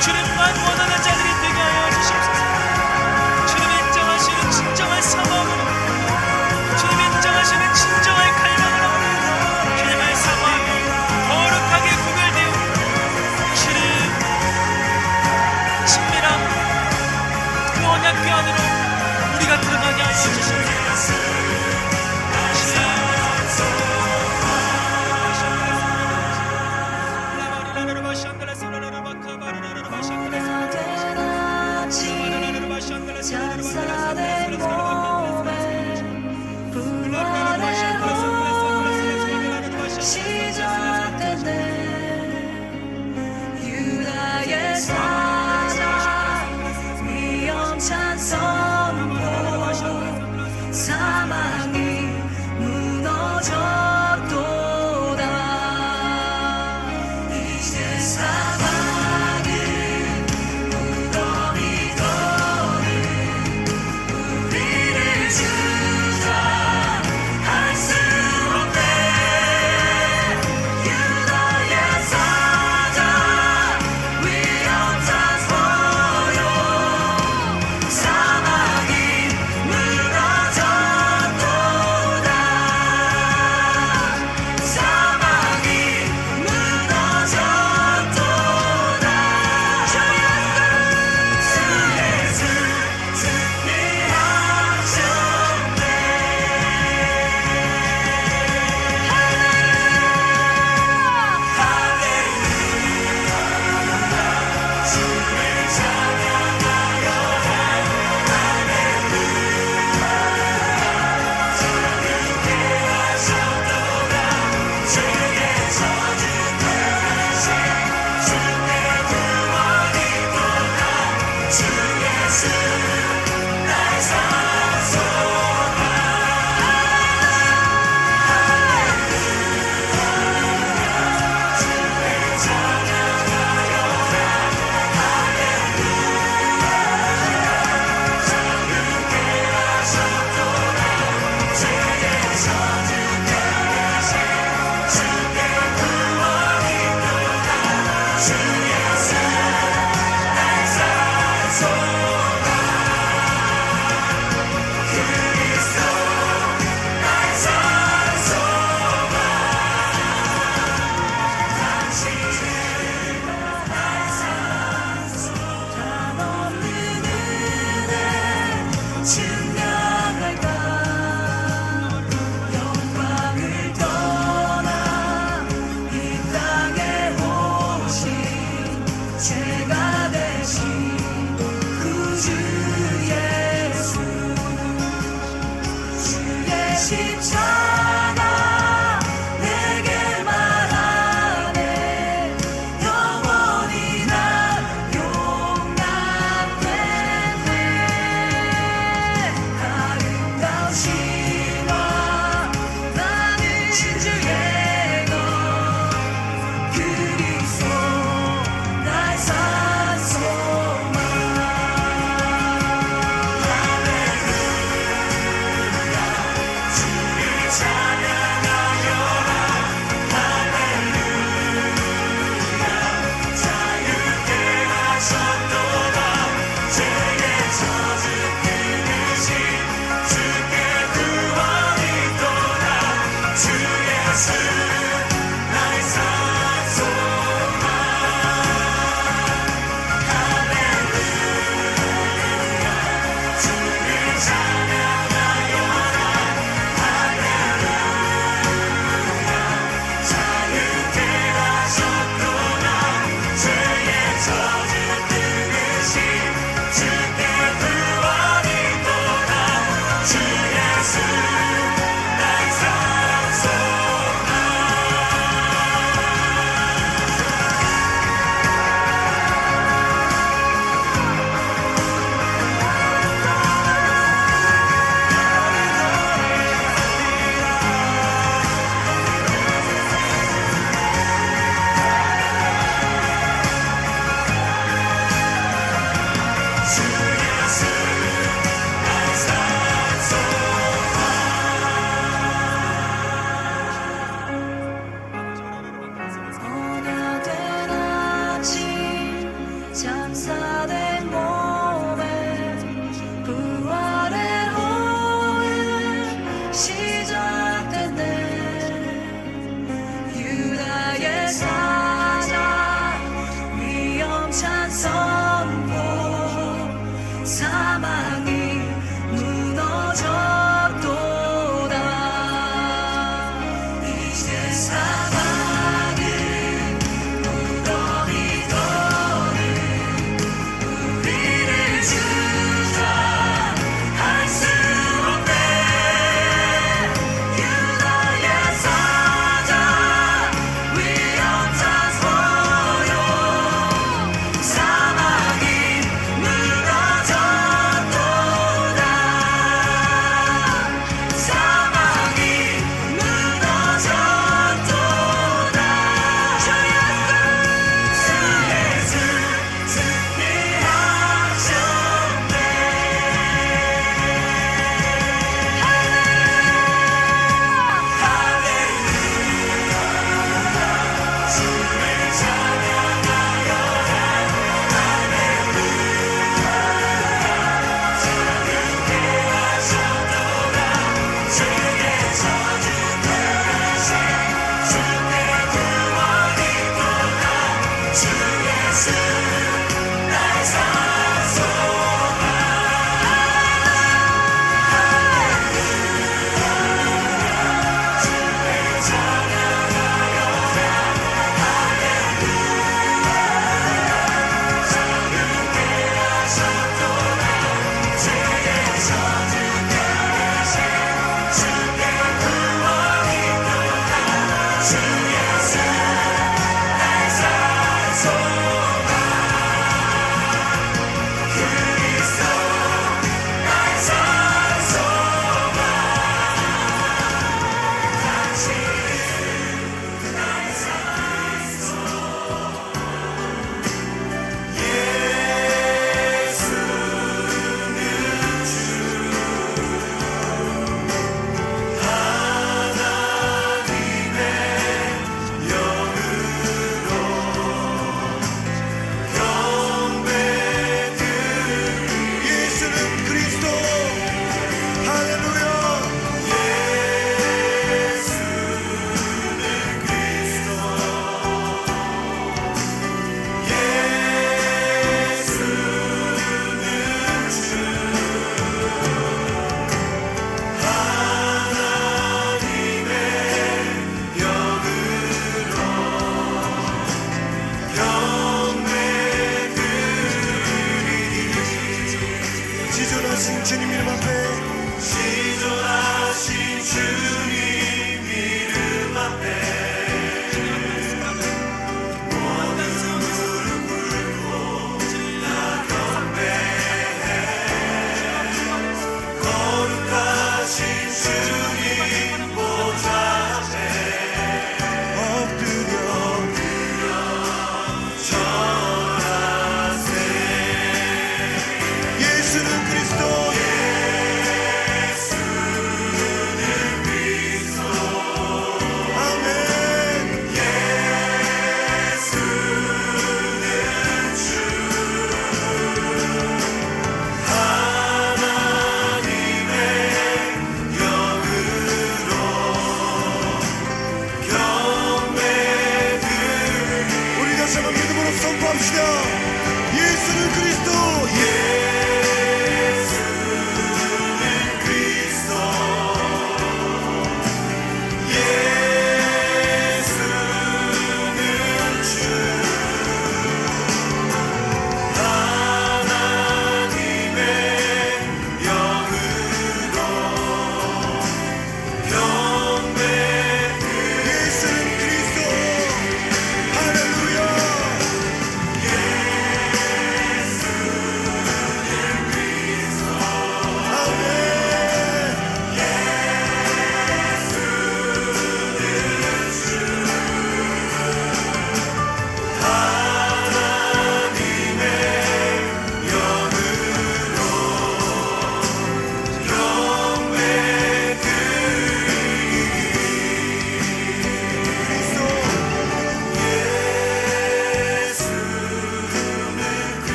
주님만 원하는 자들이 되게 하여 주시옵소서. 주님 인정하시는 진정한 사모함으로 주님 인정하시는 진정한 갈망으로 주님을 사모하며 거룩하게 구별되어 주님 친밀함 그 언약궤 안으로 우리가 들어가게 하여 주시옵소서. 장사된 몸에 불만의 홀 시작됐네. 유다의 사자 위험찬 선포 사막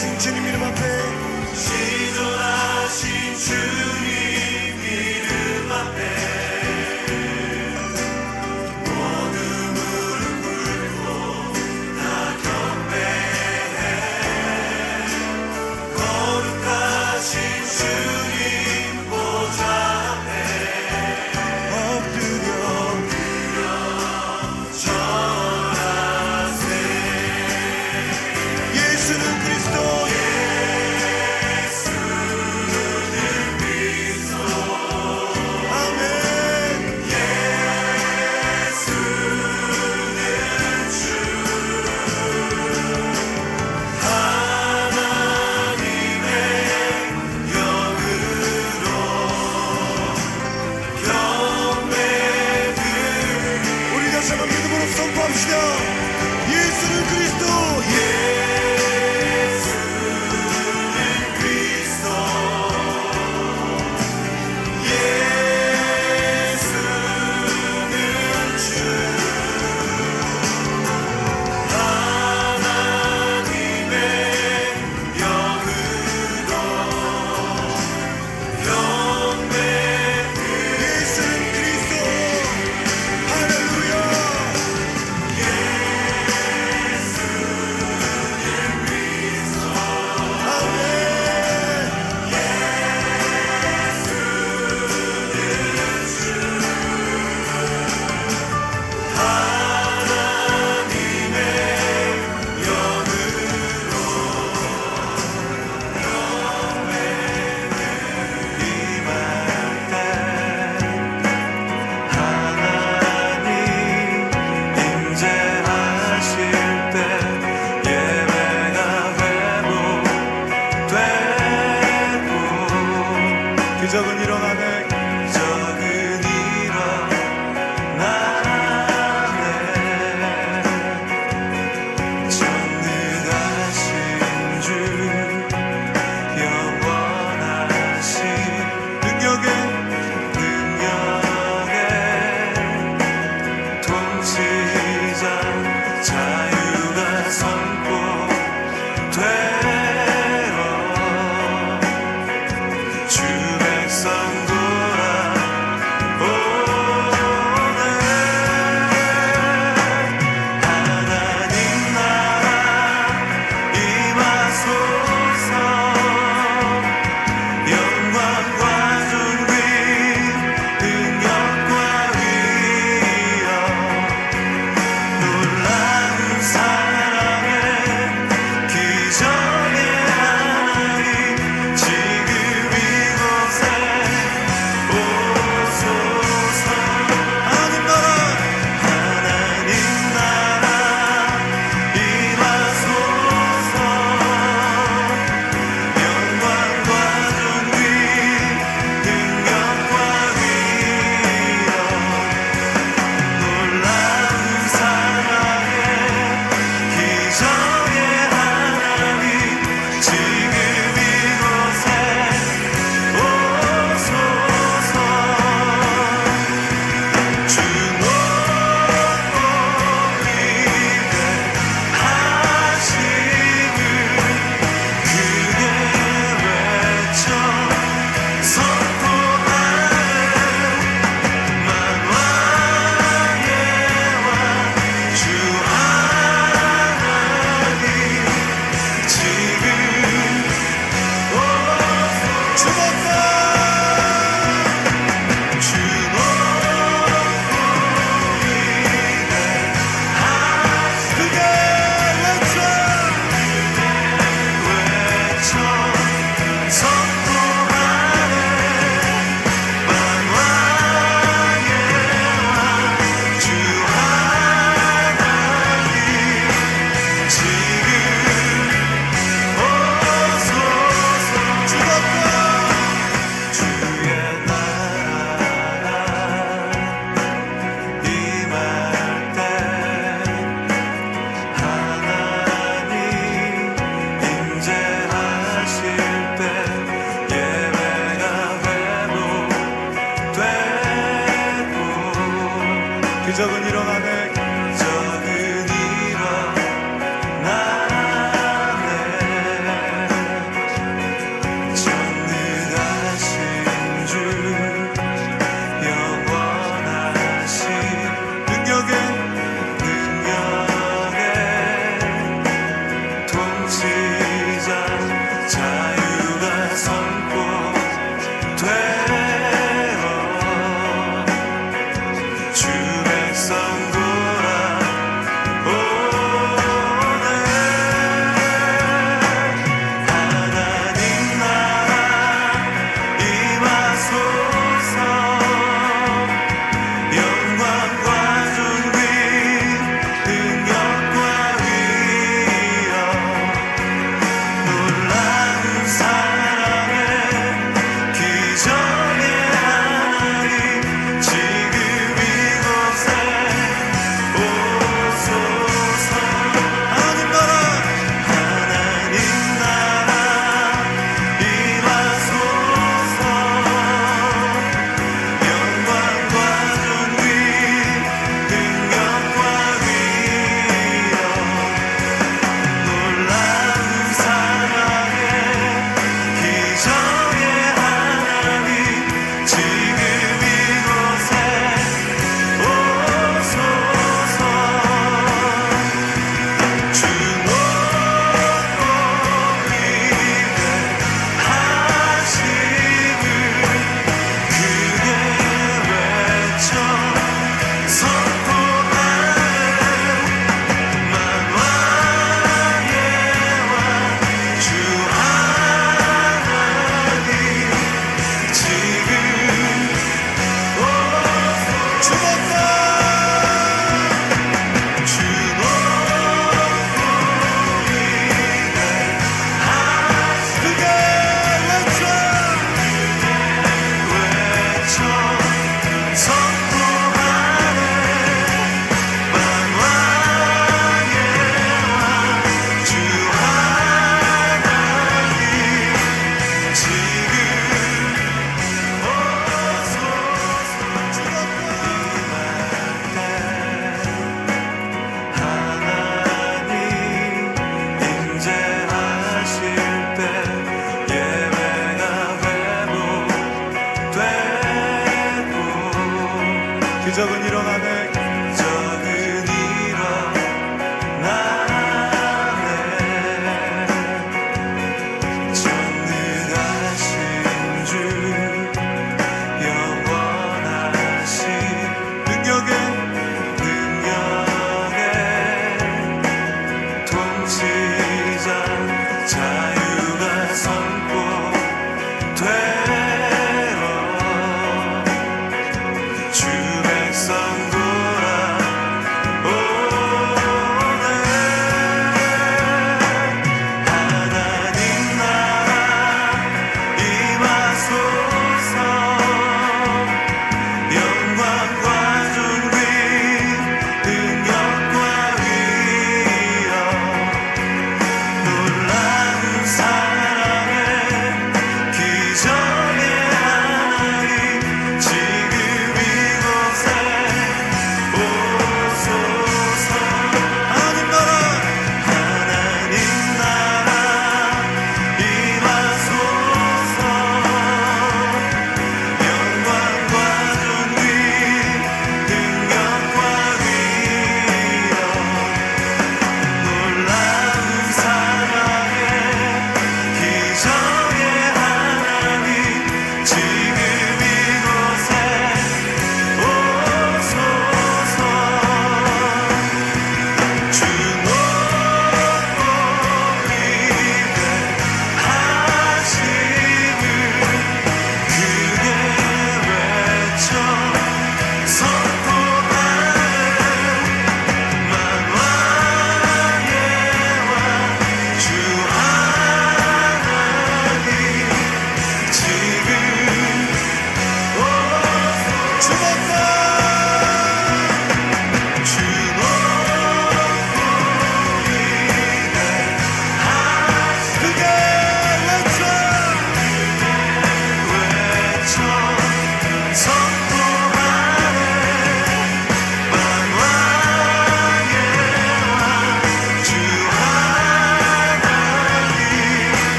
시존하신 주님 이름 앞에 시존하신 주님 이름 앞에 예수는 그리스도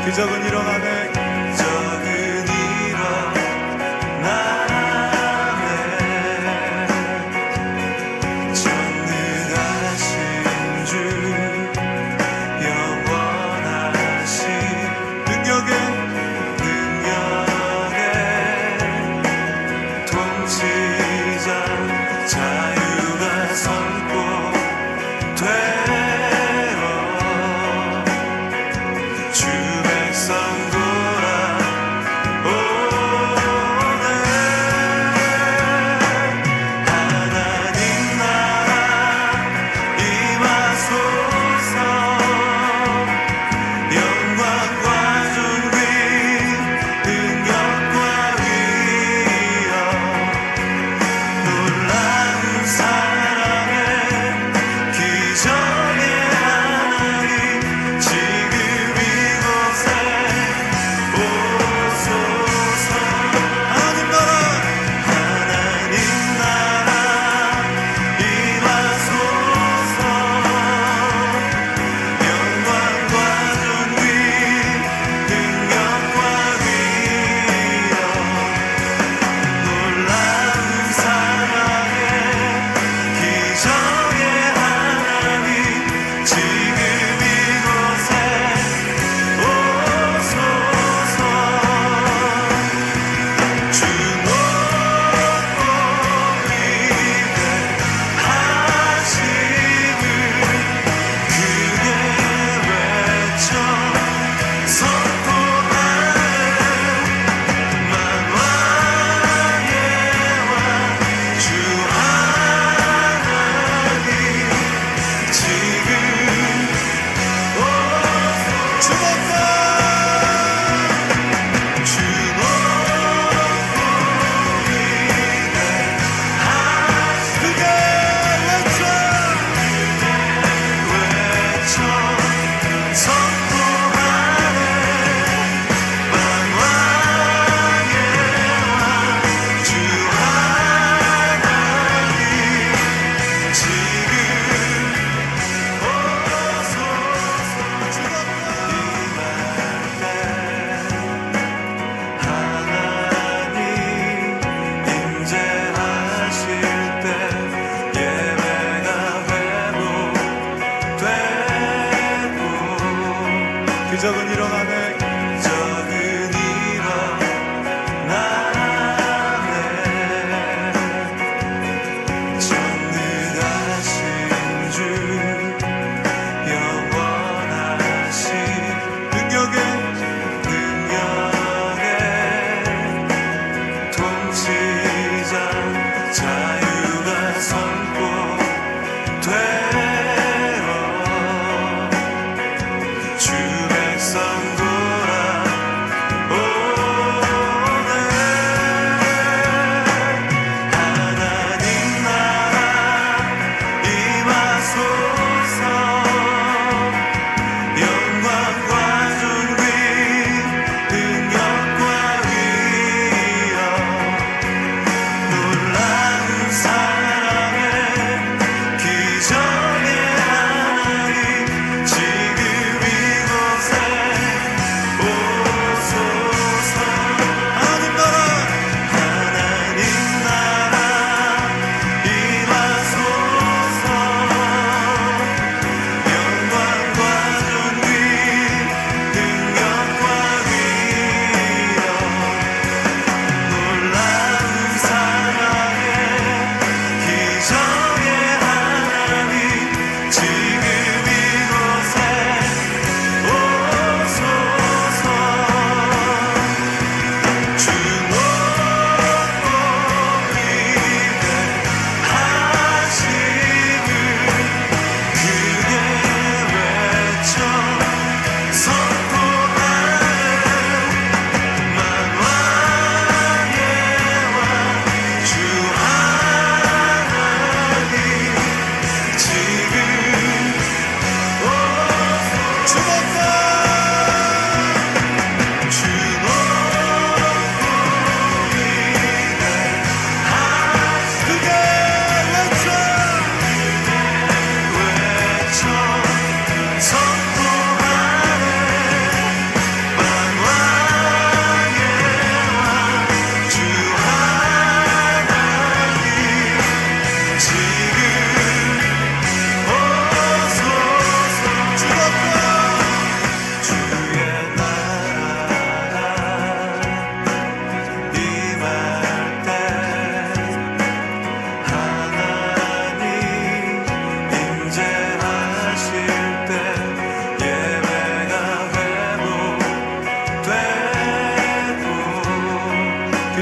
기적은 일어나네. 기적은 일어나네. 전능하신 주 영원하신 능력에 통치자 자유가 선포되어 주 백성 돌아오네. 하나님 나라 임하소서. 영광과 존귀 능력과 위엄 놀라운 사랑의 기적의 하나님 지금 이곳에 오소서. 하나님 나라 하나님 나라 임하소서. 영광과 존귀 능력과 위엄 놀라운 사랑의 기적의 하나님 지금 이곳에 오소서. 주 높고 위대하심을 크게 외쳐 선포하네. 만왕의 왕 주 하나님 지금 주목하. 주 높고 위대하심을 크게 외쳐. 외쳐 선포하네. 만왕의 왕 주 하나님 지금 오소서. 하나님 임재하실 때 예배가 회복되고 기적은 일어나네. 기적은 일어나네. 전능하신 주 영원하신 능력에 통치자 자유가 선포되어 주 백성 돌아오네. 하나님 나라 임하소서. 영광과 존귀 능력과 위엄 놀라운 사랑의 기적의 하나님 지금 이곳에 오소서. 하나님 나라 하나님 나라 임하소서. 영광과 존귀 능력과 위엄 놀라운 사랑의 기적의 하나님 지금 이곳에 오소서. 주 높고 위대하심을 크게 외쳐 선포하네. 만왕의 왕 주 하나님 지금 주목하. 주 높고 위대하신 크게 외쳐. 외쳐 선포하네.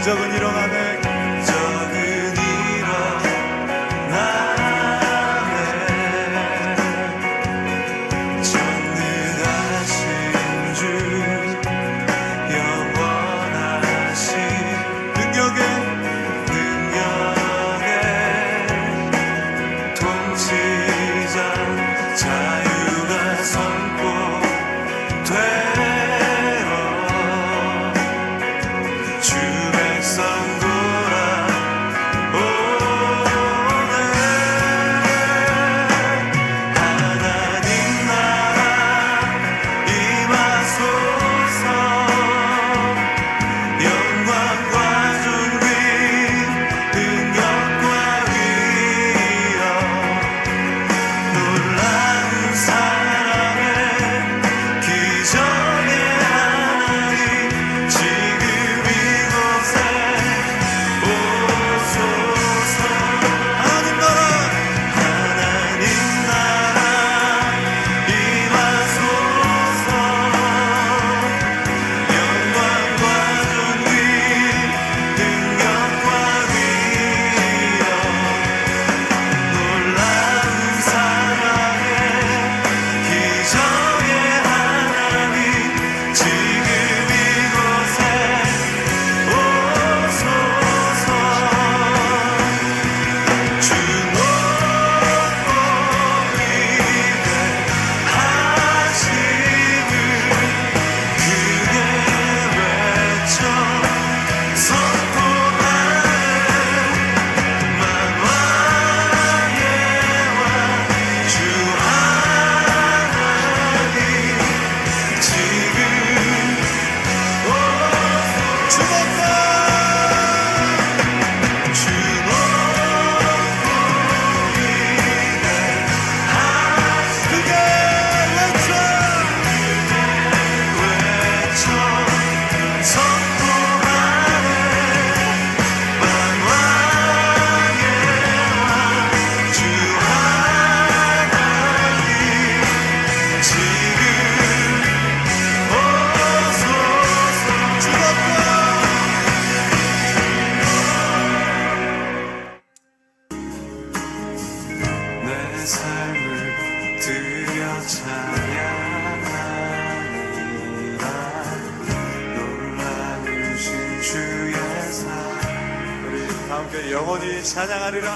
기적은 일어나네. 기적은 일어나네. 전능하신 주 영원하신 능력에 통치자 자유가 선포되어 주 백성 돌아오네. 하나님 나라 임하소서. 영광과 존귀 능력과 위엄 놀라운 사랑의 기적의 하나님 지금 이곳에 오소서. 하나님 나라 하나님 나라 임하소서. 영광과 존귀 능력과 위엄 놀라운 사랑의 기적의 하나님 지금 이곳에 오소서. 주 높고 위대하심을 크게 외쳐 선포하네. 만왕의 왕 주 하나님 지금 주목과 주 높고 위대하신 크게 외쳐 외쳐 선포하네. 만왕의 왕 주 하나님 지금 오소서. 주목과 내 삶을 드려 찬양하리라. 놀라우신 주의 사랑. 우리 다 함께 영원히 찬양하리라.